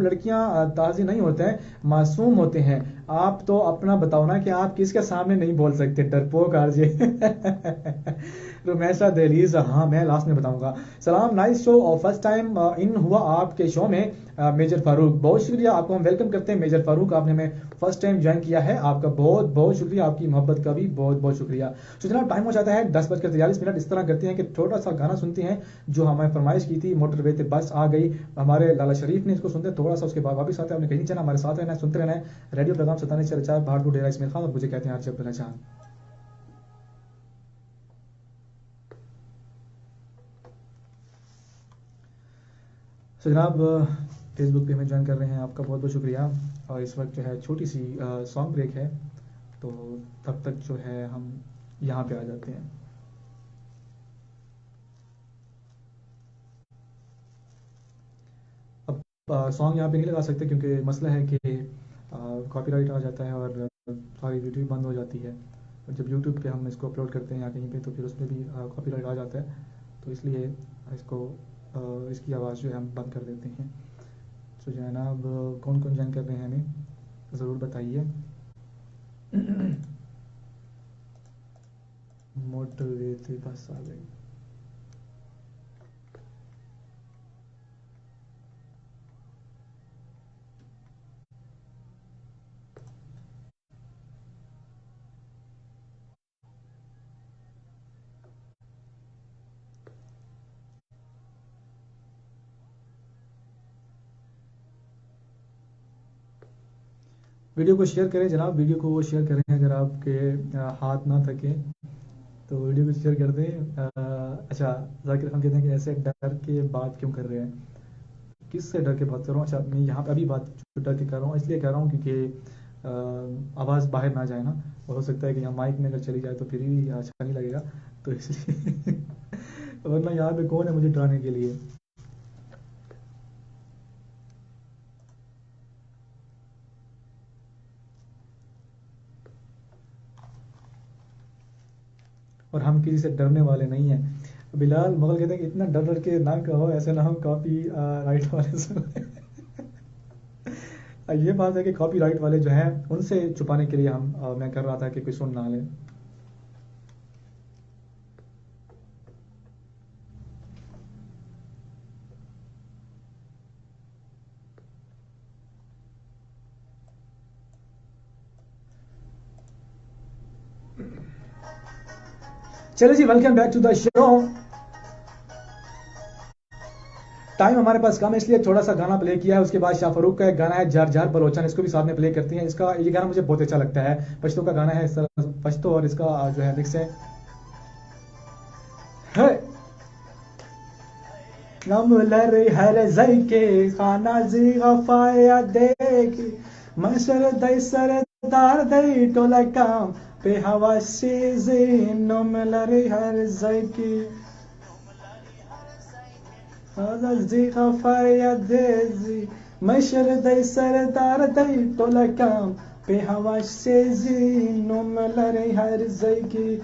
लड़कियां ताजी नहीं होते हैं, मासूम होते हैं। आप तो अपना बताओ ना कि आप किसके सामने नहीं बोल सकते, डरपोक आरजे। रुमैसा दहलीज, हाँ मैं लास्ट में बताऊंगा। सलाम, नाइस शो और फर्स्ट टाइम इन हुआ आपके शो में। मेजर फारूक, बहुत शुक्रिया, आपको हम वेलकम करते हैं मेजर फारूक, आपने हमें फर्स्ट टाइम ज्वाइन किया है, आपका बहुत बहुत शुक्रिया, आपकी मोहब्बत का भी बहुत बहुत शुक्रिया। तो जनाब टाइम हो जाता है 10:43। इस तरह करते हैं कि थोड़ा सा गाना सुनते हैं जो हमें फरमाइश की थी, मोटरवे पे बस आ गई, हमारे लाला शरीफ ने इसको सुनते हैं थोड़ा सा, उसके बाद वापस आते हैं। आपने कहीं नहीं जाना, हमारे साथ रहना है, सुनते रहना है। रेडियो प्रोग्राम 97.4 बहादुर डेरा इसमें खान, और मुझे कहते हैं आरजे अब्दुल्ला जान। तो जनाब फेसबुक पे हमें ज्वाइन कर रहे हैं, आपका बहुत बहुत शुक्रिया। और इस वक्त जो है छोटी सी सॉन्ग ब्रेक है, तो तब तक जो है हम यहाँ पे आ जाते हैं। अब सॉन्ग यहाँ पे नहीं लगा सकते क्योंकि मसला है कि कॉपीराइट आ जाता है और सारी वीडियो बंद हो जाती है। और जब यूट्यूब पे हम इसको अपलोड करते हैं या कहीं पे, तो फिर उसमें भी कॉपीराइट आ जाता है, तो इसलिए इसको इसकी आवाज़ जो है हम बंद कर देते हैं। तो जनाब कौन कौन ज्वाइन कर रहे हैं हमें ज़रूर बताइए। मोटरवे पे बस आ गई। वीडियो को शेयर करें जनाब, वीडियो को वो शेयर करें अगर आपके हाथ ना थके तो वीडियो को शेयर कर दें। अच्छा, जाकिर खान कहते हैं कि ऐसे डर के बात क्यों कर रहे हैं, किससे डर के बात कर रहा हूँ? अच्छा, मैं यहाँ पे अभी बात डर के कर रहा हूँ, इसलिए कर रहा हूँ क्योंकि आवाज़ बाहर ना जाए ना, और हो सकता है कि यहाँ माइक में अगर चली जाए तो फिर भी अच्छा नहीं लगेगा, तो इसलिए वरना यहाँ पे कौन है मुझे डराने के लिए। और हम किसी से डरने वाले नहीं हैं। बिलाल मुगल कहते हैं कि इतना डर डर के ना कहो, ऐसे ना हो कॉपी राइट वाले सुन। ये बात है कि कॉपी राइट वाले जो हैं उनसे छुपाने के लिए मैं कर रहा था कि कोई सुन ना ले। चलो जी, welcome back to the show. Time हमारे पास कम है इसलिए थोड़ा सा गाना प्ले किया है, उसके बाद शाहरुख का एक गाना है जार जार बलोचन, इसको भी साथ में प्ले करते हैं। इसका ये गाना मुझे बहुत अच्छा लगता है, पश्तो का गाना है, पश्तो, और इसका जो है मिक्स है। नमलर हर के खाना जी गफाया देख, मशर दई सरदार दई टोला काम पे हवा शीजी, नमलर हर की जी गफाया देजी, मशर दई सरदार दई टोला काम पे हवा शीजी, नमलर हर की।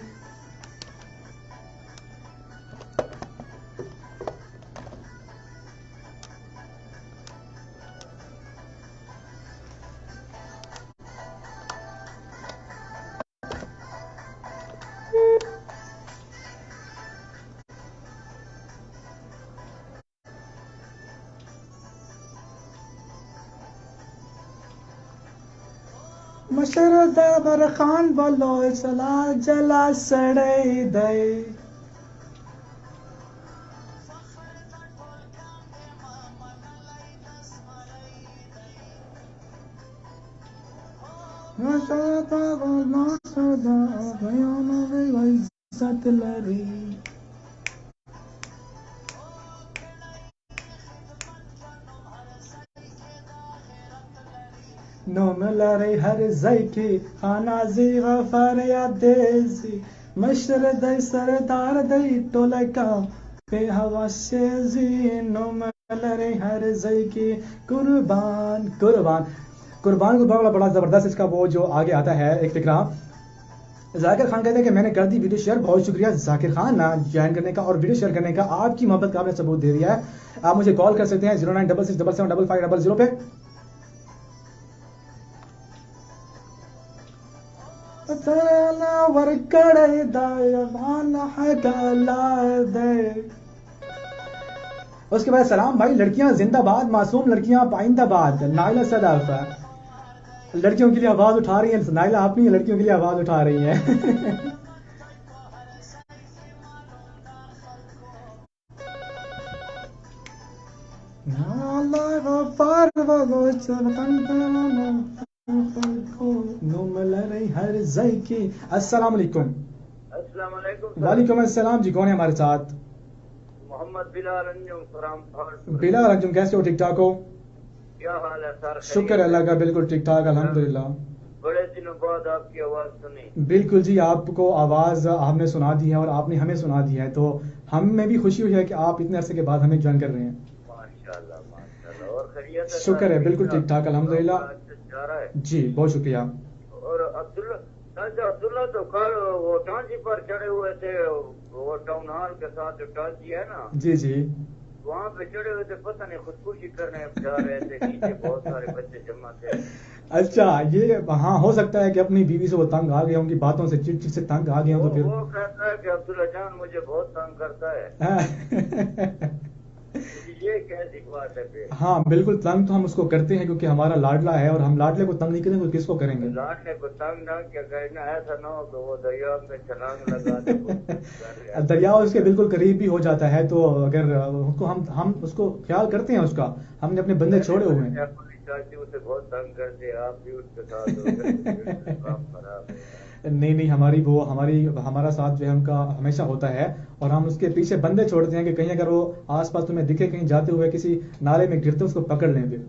मशर दबर खान बोलो सला जला सड़े दे, इज्जत लरी। नोम लरे हर जैकी खाना जी गफार या देसी, मशर दई सरदार दई टोला का पे हवा से जी, नोम लरे हर जैकी। कुर्बान कुर्बान कुर्बान को बड़ा बड़ा जबरदस्त इसका वो जो आगे आता है एक फिक्रा, जाकिर खान कहते हैं कि मैंने कर दी वीडियो शेयर। बहुत शुक्रिया जाकिर खान ज्वाइन करने का और वीडियो शेयर करने का। आपकी मोहब्बत का आपने सबूत दे दिया है। आप मुझे कॉल कर सकते हैं 0966775500 पे। उसके बाद सलाम भाई, लड़कियां जिंदाबाद, मासूम लड़कियां पाइंदाबाद। नाइला सदाफ लड़कियों के लिए आवाज उठा रही है। नाइला आप नहीं, लड़कियों के लिए आवाज उठा रही है। अस्सलाम वालेकुम। वालेकुम अस्सलाम जी, कौन है हमारे साथ? मोहम्मद बिलाल अंजुम। बिलाल अंजुम, कैसे हो? ठीक ठाक हो? क्या हाल है सर? शुक्र अल्लाह का, बिल्कुल ठीक ठाक अल्हम्दुलिल्लाह। बड़े दिनों बाद आपकी आवाज सुनी। बिल्कुल जी, आपको आवाज हमने सुना दी है और आपने हमें सुना दी है, तो हमें भी खुशी हुई है कि आप इतने अरसे के बाद हमें ज्वाइन कर रहे हैं। माशाल्लाह माशाल्लाह। और खैरियत है? शुक्र है, बिल्कुल ठीक ठाक अल्हम्दुलिल्लाह जा रहा है जी, बहुत शुक्रिया। और अब्दुल्ला तो कल वो टांची पर चढ़े हुए थे, वो टाउन हॉल के साथ जो टांची है ना, जी जी, वहाँ पे चढ़े हुए थे, पता नहीं खुदकुशी करने जा रहे थे, नीचे बहुत सारे बच्चे जमा थे। अच्छा, ये हाँ हो सकता है कि अपनी बीवी से वो तंग आ गए, उनकी बातों से चिड़चिड़ से तंग आ गए हो, तो फिर वो कहता है कि अब्दुल्ला जान मुझे बहुत तंग करता है। ये कैसी बात है फिर? हाँ बिल्कुल, तंग तो हम उसको करते हैं क्योंकि हमारा लाडला है, और हम लाडले को तंग नहीं करेंगे तो किसको करेंगे? लाडले को तंग ना क्या करना, ऐसा ना हो तो वो दरिया में छलांग लगा दे। दरिया उसके बिल्कुल करीब भी हो जाता है, तो अगर उसको हम उसको ख्याल करते हैं उसका, हमने अपने बंदे छोड़े हुए हैं। चाची उसे बहुत तंग करते, आप भी उसके साथ काम खराब है। नहीं नहीं, हमारा साथ जो है उनका हमेशा होता है, और हम उसके पीछे बंदे छोड़ते हैं कि कहीं अगर वो आसपास तुम्हें दिखे कहीं जाते हुए किसी नाले में गिरते उसको पकड़ लें फिर।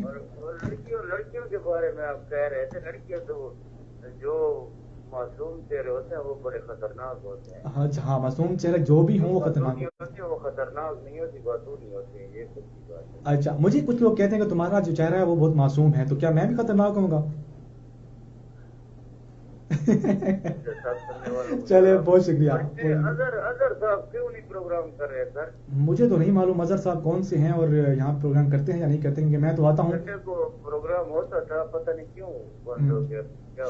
और लड़कियों के बारे में आप कह रहे थे, लड़कियां तो जो मासूम चेहरे होते हैं वो बड़े खतरनाक होते हैं। हाँ, मासूम चेहरे जो भी हों वो खतरनाक होते हैं, वो खतरनाक नहीं होती, बातूनी होती है, ये सच्ची बात है। अच्छा, मुझे कुछ लोग कहते हैं कि तुम्हारा जो चेहरा है वो बहुत मासूम है, तो क्या मैं भी खतरनाक होऊंगा? चले, बहुत शुक्रिया। अजहर साहब क्यों नहीं प्रोग्राम कर रहे सर? मुझे तो नहीं मालूम अजहर साहब कौन से हैं और यहाँ प्रोग्राम करते हैं या नहीं करते हैं, क्योंकि मैं तो आता हूँ। को प्रोग्राम होता था, पता नहीं क्यों बंद हो गया,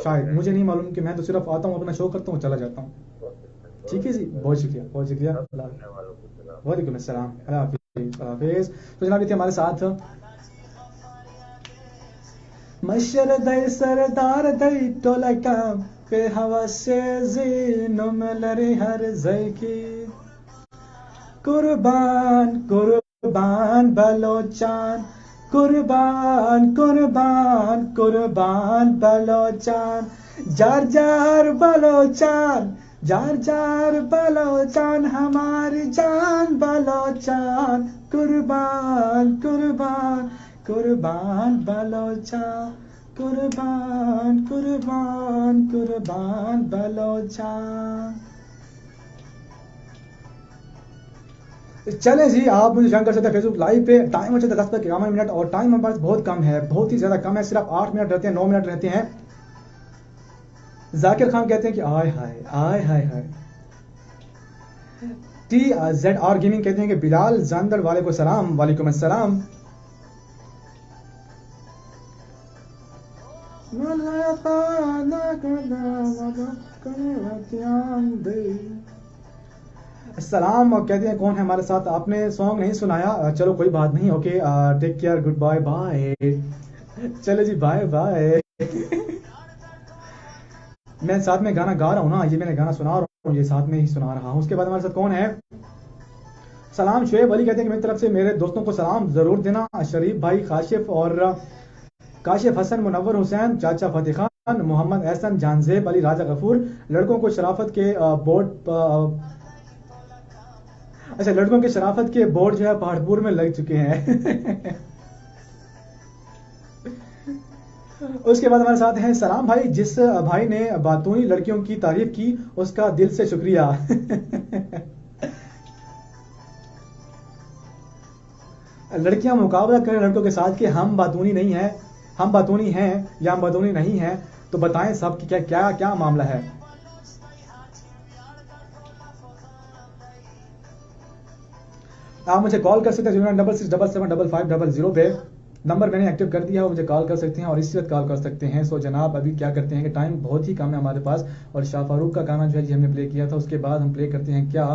शायद मुझे नहीं मालूम, कि मैं तो सिर्फ आता हूँ, अपना शो करता हूँ, चला जाता हूँ। ठीक है जी, बहुत शुक्रिया, बहुत शुक्रिया। वालेकुम अस्सलाम, अल्लाह हाफिज़। तो जनाब, ये थे हमारे साथ मशर दई सरदार दई टोलका पे हवा से जीनुम लरे हर जैकी कुर्बान कुर्बान बलोचान कुर्बान कुर्बान कुर्बान बलोचान जार जार बलोचान जार जार बलोचान हमारी जान बलोचान कुर्बान कुर्बान कुर्बान बलोचान कुर्बान कुर्बान कुर्बान बलोचान। चले जी, आप मुझे ज्वाइन कर सकते हैं फेसबुक लाइव पे। टाइम अच्छा 10:51 और टाइम हमारे पास बहुत कम है, बहुत ही ज्यादा कम है, सिर्फ 8 मिनट रहते हैं, 9 मिनट रहते हैं। जाकिर खान कहते हैं कि आय हाय आय हाय हाय। TZR गेमिंग कहते हैं कि बिलाल जानदड़ वाले को सलाम। वालेकुम अस्सलाम। सलाम, और कहते हैं कौन है हमारे साथ? आपने सॉन्ग नहीं सुनाया, चलो कोई बात नहीं, okay, take care, good bye bye. चलो जी, बाय बाय। मैं साथ में गाना गा रहा हूँ ना, ये मैंने गाना सुना रहा हूँ, ये साथ में ही सुना रहा हूँ। उसके बाद हमारे साथ कौन है? सलाम, शुएब अली कहते हैं कि मेरी तरफ से मेरे दोस्तों को सलाम जरूर देना। शरीफ भाई, काशिफ और काशिफ हसन, मुनव्वर हुसैन, चाचा फतेह खान, मोहम्मद एहसन, जानजेब अली, राजा गफूर। लड़कों को शराफत के बोर्ड अच्छा, लड़कों के शराफत के बोर्ड जो है पहाड़पुर में लग चुके हैं। उसके बाद हमारे साथ हैं सलाम भाई, जिस भाई ने बातूनी लड़कियों की तारीफ की उसका दिल से शुक्रिया। लड़कियां मुकाबला करें लड़कों के साथ कि हम बातूनी नहीं है, हम बातूनी हैं या हम बातूनी नहीं हैं, तो बताएं साहब कि क्या क्या क्या मामला है। आप मुझे कॉल कर सकते हैं 0677755500 पे, नंबर मैंने एक्टिव कर दिया है, वो मुझे कॉल कर सकते हैं और इसी वक्त कॉल कर सकते हैं। सो जनाब अभी क्या करते हैं कि टाइम बहुत ही कम है हमारे पास, और शाह फारूक का गाना जो है जी हमने प्ले किया था, उसके बाद हम प्ले करते हैं क्या